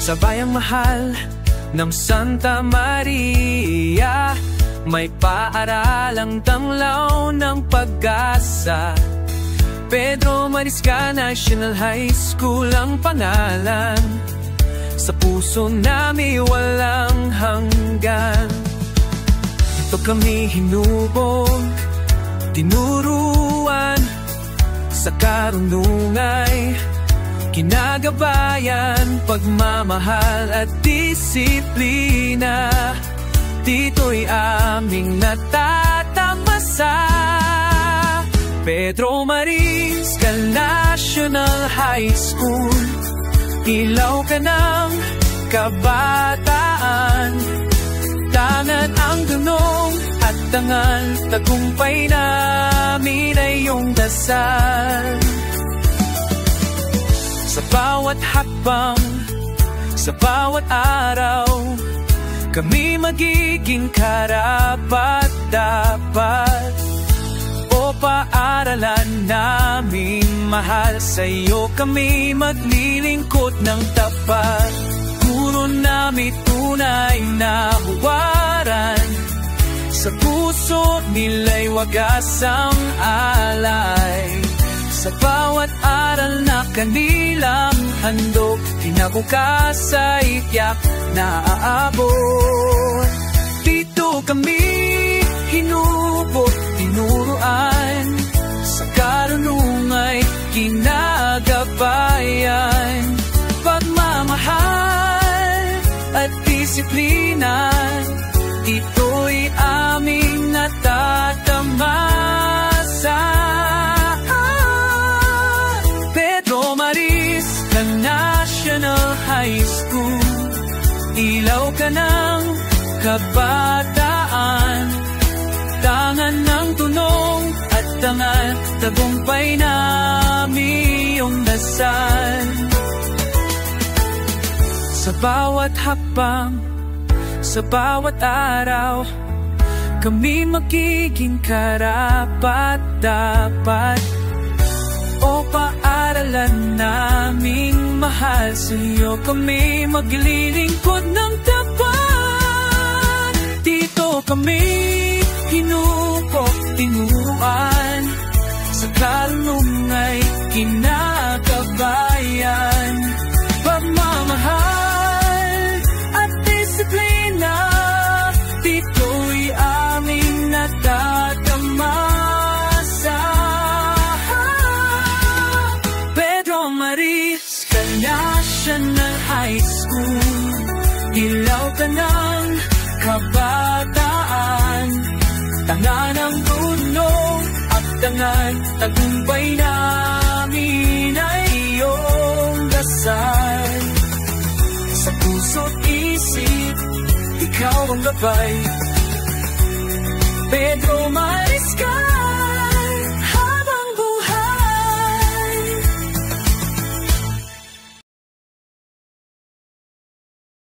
Sa bayang mahal ng Santa Maria, may paaralang tanglaw ng pag-asa. Pedro Mariscal National High School ang pangalan. Sa puso namin walang hanggan. Ito kami hinubog, tinuruan, sa karunungay kinagabayan, pagmamahal at disiplina. Dito'y aming natatamasa. Pedro Mariscal National High School, ilaw ka ng kabataan. Tangan ang dunong at tangan, tagumpay namin ay iyong dasal. Sa bawat hakbang, sa bawat araw, kami magiging karapat-dapat. O paaralan namin mahal, sa iyo kami maglilingkod ng tapat. Puro namin tunay na huwaran, sa puso nila'y wagas ang alay. Sa bawat aral na kanilang handog, kinabukasan tiyak na aabot. Dito kami hinubog, tinuruan, sa karunungay kinagabayan. Pagmamahal at disiplina, ito'y aming natatamasa. Pedro Mariscal National High School, ilaw ka ng kabataan. Tangan ng tunong at tangan, tagumpay namin iyong dasal. Sa bawat hakbang, sa bawat araw, kami magiging karapat-dapat. O paaralan naming mahal, sa iyo kami maglilingkod ng tapat. Dito kami hinubog, tinuruan, sa karunungay kinagabayan. Pagmamahal at disiplina, dito'y aming natatamasa. Pedro Mariscal National High School, ilaw ka ng kabataan. Tangan ang tulong at tangan, tagumpay namin ay iyong dasal. Sa puso't isip, ikaw ang gabay. Pedro Mariscal